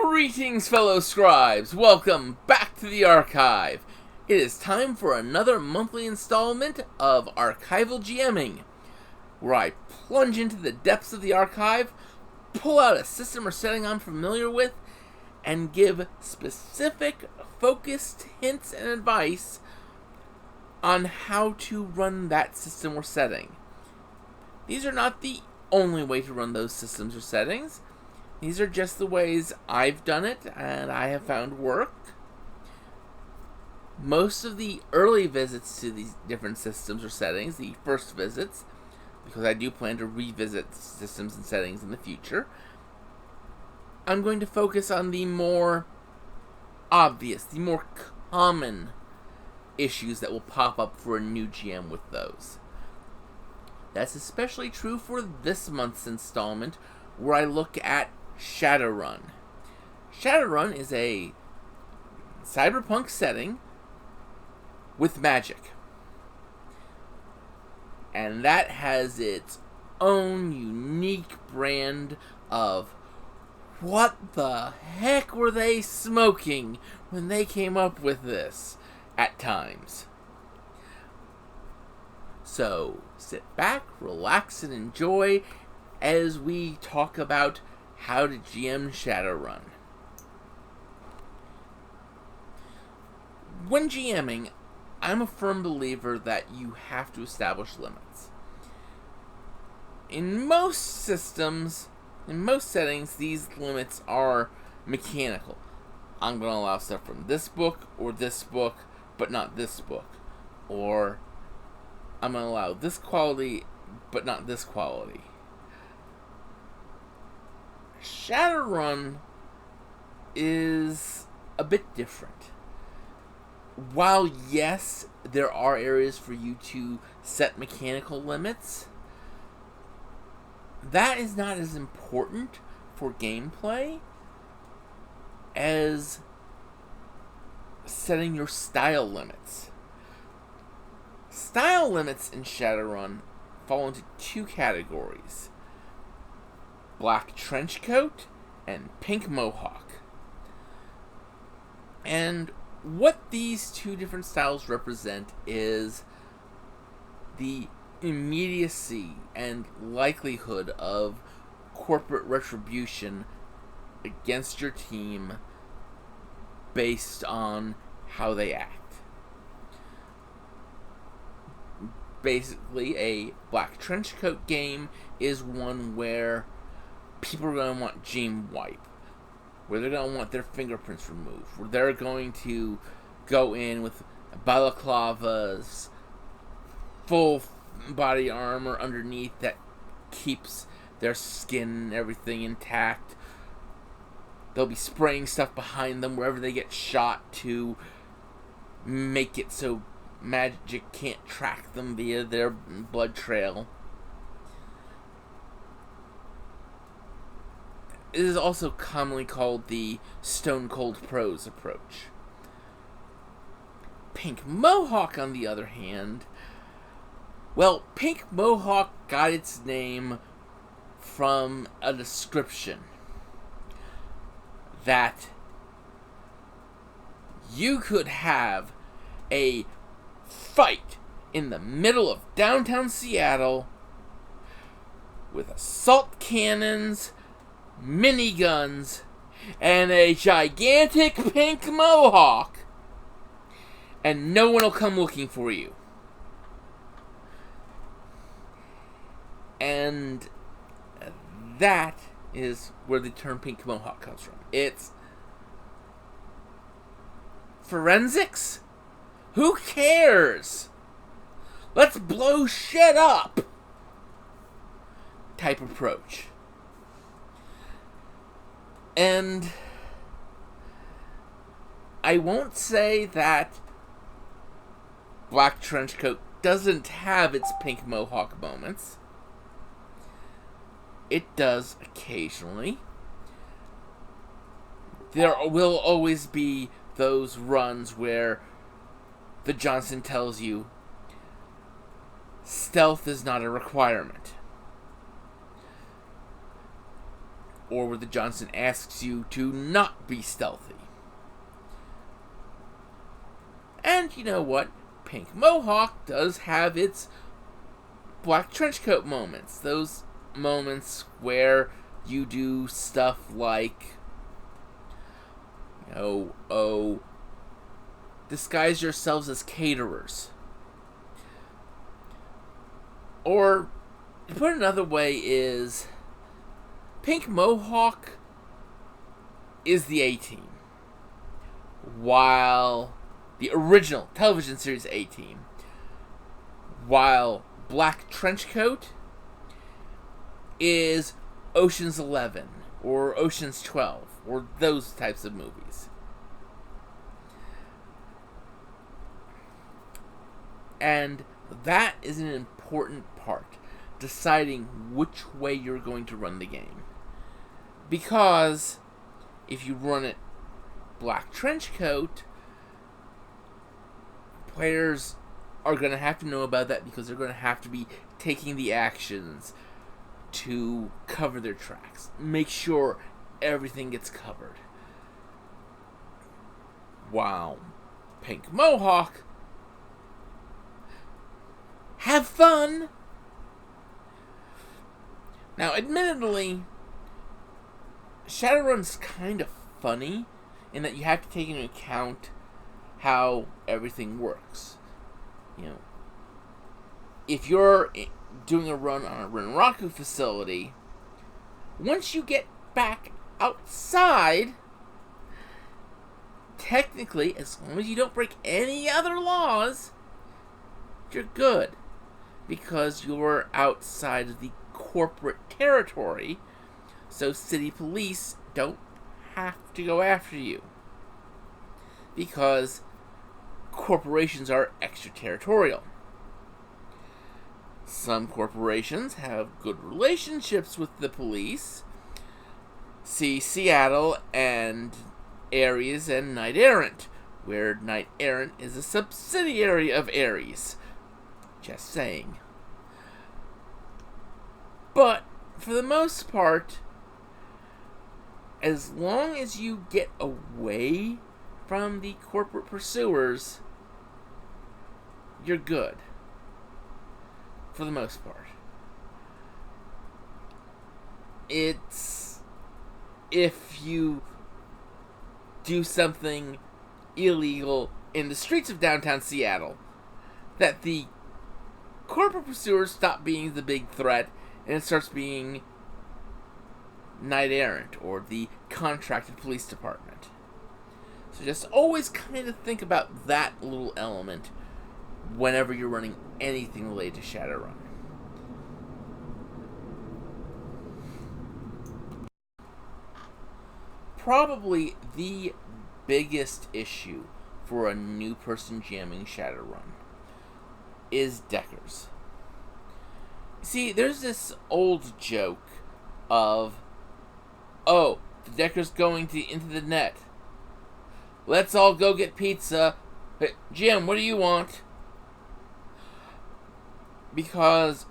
Greetings, fellow scribes! Welcome back to the Archive. It is time for another monthly installment of Archival GMing, where I plunge into the depths of the archive, pull out a system or setting I'm familiar with, and give specific, focused hints and advice on how to run that system or setting. These are not the only way to run those systems or settings. These are just the ways I've done it and I have found work. Most of the early visits to these different systems or settings, the first visits, because I do plan to revisit systems and settings in the future, I'm going to focus on the more obvious, the more common issues that will pop up for a new GM with those. That's especially true for this month's installment, where I look at Shadowrun. Shadowrun is a cyberpunk setting with magic. And that has its own unique brand of what the heck were they smoking when they came up with this at times. So sit back, relax, and enjoy as we talk about how to GM Shadowrun. When GMing, I'm a firm believer that you have to establish limits. In most systems, in most settings, these limits are mechanical. I'm going to allow stuff from this book, but not this book. Or I'm going to allow this quality, but not this quality. Shadowrun is a bit different. While, yes, there are areas for you to set mechanical limits, that is not as important for gameplay as setting your style limits. Style limits in Shadowrun fall into two categories: Black Trenchcoat and Pink Mohawk. And what these two different styles represent is the immediacy and likelihood of corporate retribution against your team based on how they act. Basically, a Black Trenchcoat game is one where people are going to want GM wipe, where they're going to want their fingerprints removed, where they're going to go in with balaclavas, full body armor underneath that keeps their skin and everything intact. They'll be spraying stuff behind them wherever they get shot to make it so magic can't track them via their blood trail. It is also commonly called the Stone Cold Prose approach. Pink Mohawk, on the other hand, well, Pink Mohawk got its name from a description that you could have a fight in the middle of downtown Seattle with assault cannons, miniguns, and a gigantic pink mohawk, and no one will come looking for you. And that is where the term Pink Mohawk comes from. It's forensics? Who cares? Let's blow shit up type approach. And I won't say that Black Trenchcoat doesn't have its Pink Mohawk moments. It does occasionally. There will always be those runs where the Johnson tells you stealth is not a requirement. or where the Johnson asks you to not be stealthy. And you know what? Pink Mohawk does have its Black Trenchcoat moments. Those moments where you do stuff like, disguise yourselves as caterers. Or, to put it another way, is Pink Mohawk is the A-Team, while the original television series A-Team, while Black Trenchcoat is Ocean's 11 or Ocean's 12 or those types of movies. And that is an important part, deciding which way you're going to run the game. Because if you run it Black Trenchcoat, players are going to have to know about that because they're going to have to be taking the actions to cover their tracks. Make sure everything gets covered. While Pink Mohawk, have fun! Now, admittedly, Shadowrun's kind of funny in that you have to take into account how everything works. If you're doing a run on a Renraku facility, once you get back outside, technically, as long as you don't break any other laws, you're good. Because you're outside of the corporate territory, so city police don't have to go after you. Because corporations are extraterritorial. Some corporations have good relationships with the police. See Seattle and Ares and Knight Errant, where Knight Errant is a subsidiary of Ares. Just saying. But, for the most part, as long as you get away from the corporate pursuers, you're good. For the most part. It's if you do something illegal in the streets of downtown Seattle that the corporate pursuers stop being the big threat and it starts being Knight Errant or the contracted police department. So just always kind of think about that little element whenever you're running anything related to Shadowrun. Probably the biggest issue for a new person jamming Shadowrun is deckers. See, there's this old joke of, oh, the decker's going into the net. Let's all go get pizza. Hey, Jim, what do you want? Because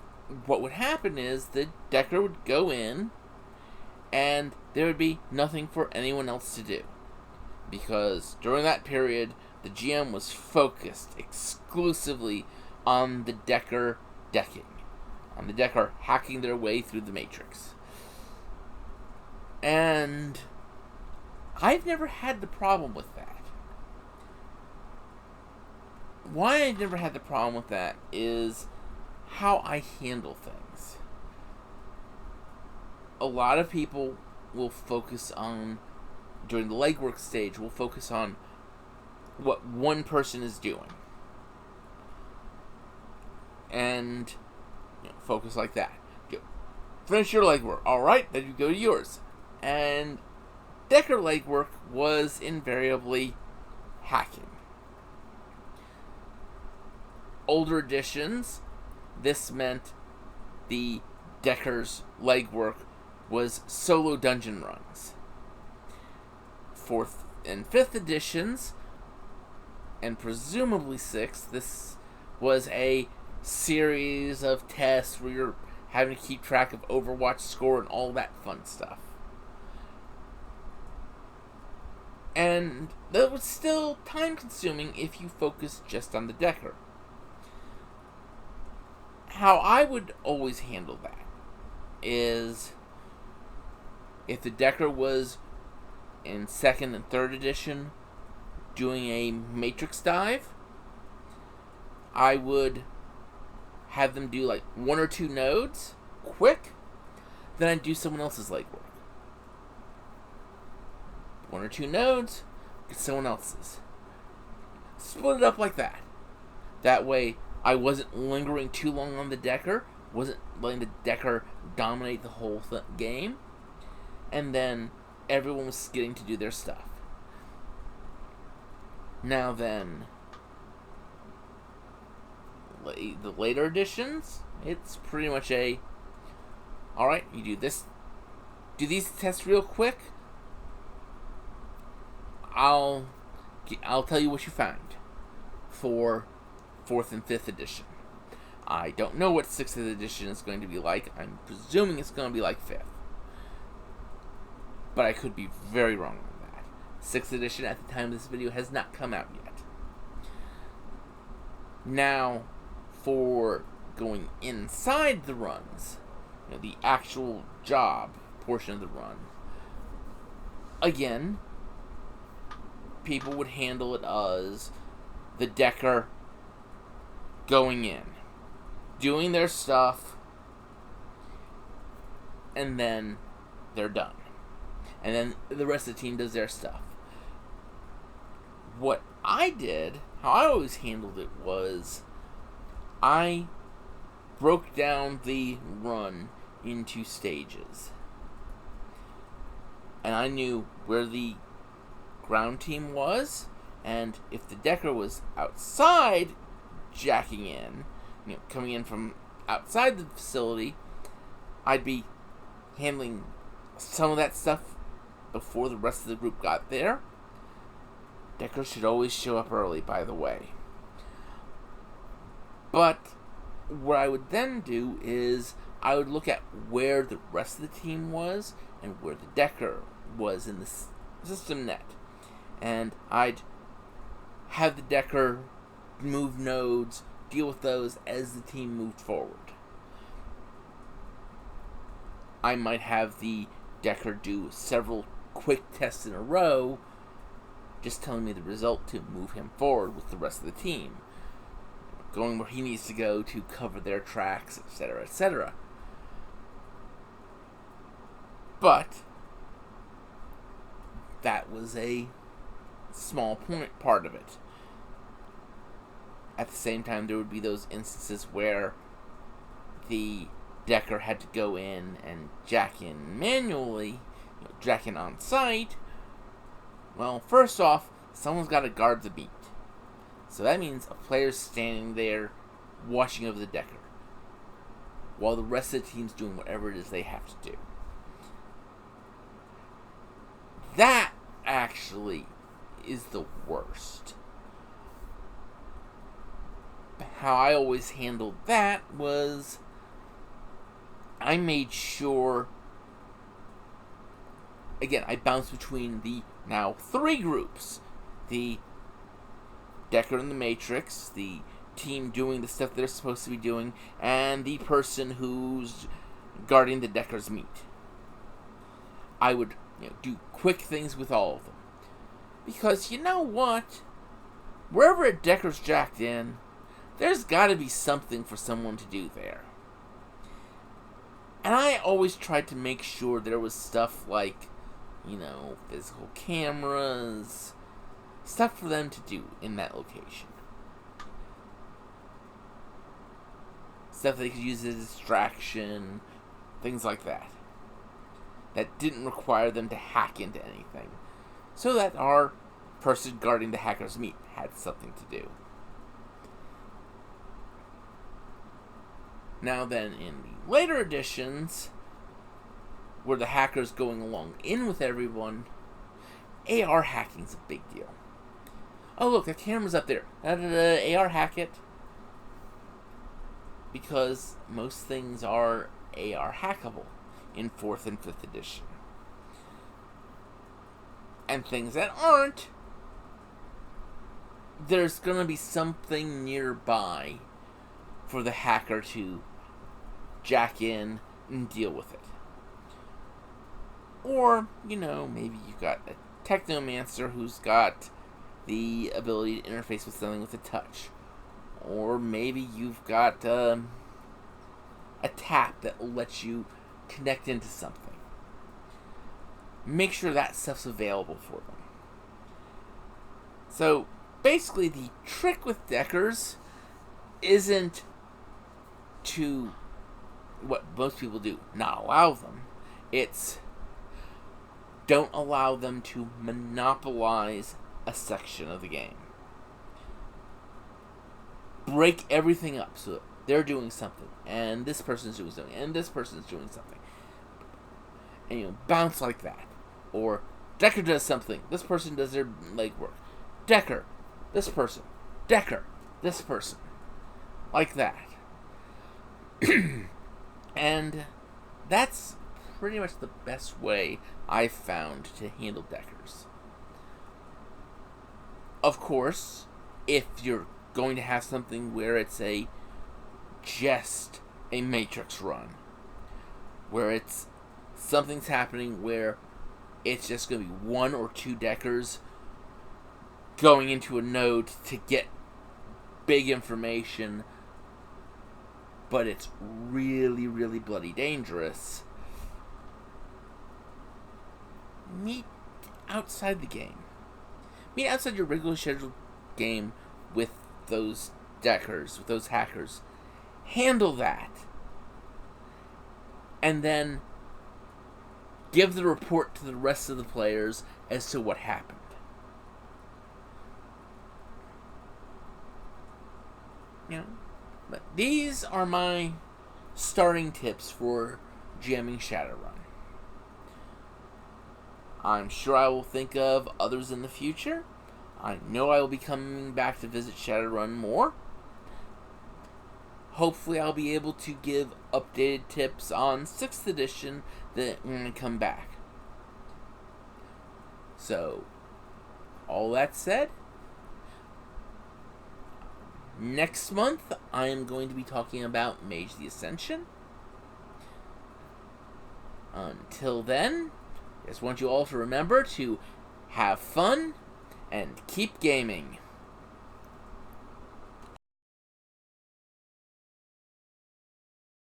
what would happen is the decker would go in and there would be nothing for anyone else to do. Because during that period, the GM was focused exclusively on the decker decking. On the decker hacking their way through the matrix. And I've never had the problem with that. Why I've never had the problem with that is how I handle things. A lot of people will focus on, during the legwork stage, will focus on what one person is doing. And focus like that. Finish your legwork. Alright, then you go to yours. And decker legwork was invariably hacking. Older editions, this meant the decker's legwork was solo dungeon runs. 4th and 5th editions, and presumably 6th, this was a series of tests where you're having to keep track of Overwatch score and all that fun stuff. And that was still time-consuming if you focused just on the Decker. How I would always handle that is, if the Decker was in 2nd and 3rd edition doing a Matrix dive, I would have them do like 1 or 2 nodes, quick, then I'd do someone else's legwork. 1 or 2 nodes, get someone else's. Split it up like that. That way, I wasn't lingering too long on the Decker, wasn't letting the Decker dominate the whole game, and then everyone was getting to do their stuff. Now then, the later editions, it's pretty much alright, you do this, do these tests real quick, I'll tell you what you found for 4th and 5th edition. I don't know what 6th edition is going to be like. I'm presuming it's going to be like 5th. But I could be very wrong on that. 6th edition at the time of this video has not come out yet. Now, for going inside the runs, the actual job portion of the run, again, people would handle it as the Decker going in, doing their stuff, and then they're done. And then the rest of the team does their stuff. What I did, how I always handled it, was I broke down the run into stages. And I knew where the ground team was, and if the Decker was outside jacking in, coming in from outside the facility, I'd be handling some of that stuff before the rest of the group got there. Decker should always show up early, by the way. But what I would then do is I would look at where the rest of the team was and where the Decker was in the system net. And I'd have the Decker move nodes, deal with those as the team moved forward. I might have the Decker do several quick tests in a row, just telling me the result to move him forward with the rest of the team, going where he needs to go to cover their tracks, etc., etc. But that was a small part of it. At the same time, there would be those instances where the Decker had to go in and jack in manually, jack in on site. Well, first off, someone's got to guard the beat. So that means a player's standing there watching over the Decker, while the rest of the team's doing whatever it is they have to do. That actually is the worst. How I always handled that was I made sure, again, I bounced between the now 3 groups. The Decker and the Matrix, the team doing the stuff they're supposed to be doing, and the person who's guarding the Decker's meat. I would do quick things with all of them. Because you know what? Wherever a Decker's jacked in, there's got to be something for someone to do there. And I always tried to make sure there was stuff like, physical cameras, stuff for them to do in that location. Stuff they could use as a distraction, things like that. That didn't require them to hack into anything. So that our person guarding the hacker's meat had something to do. Now then, in the later editions, where the hacker's going along in with everyone, AR hacking's a big deal. Oh look, the camera's up there. AR hack it. Because most things are AR hackable in 4th and 5th edition. and things that aren't, there's going to be something nearby for the hacker to jack in and deal with it. Or, maybe you've got a technomancer who's got the ability to interface with something with a touch. Or maybe you've got a tap that will let you connect into something. Make sure that stuff's available for them. So, basically, the trick with deckers isn't to, what most people do, not allow them. It's don't allow them to monopolize a section of the game. Break everything up so that they're doing something, and this person's doing something, and this person's doing something. And bounce like that. Or Decker does something, this person does their legwork. Decker, this person. Decker, this person. Like that. And that's pretty much the best way I've found to handle deckers. Of course, if you're going to have something where it's just a matrix run, where it's something's happening where it's just going to be one or two deckers going into a node to get big information, but it's really, really bloody dangerous, meet outside the game. Meet outside your regularly scheduled game with those deckers, with those hackers. Handle that. And then give the report to the rest of the players as to what happened. But these are my starting tips for GMing Shadowrun. I'm sure I will think of others in the future. I know I will be coming back to visit Shadowrun more. Hopefully I'll be able to give updated tips on 6th edition when I come back. So, all that said, next month I am going to be talking about Mage the Ascension. Until then, I just want you all to remember to have fun and keep gaming.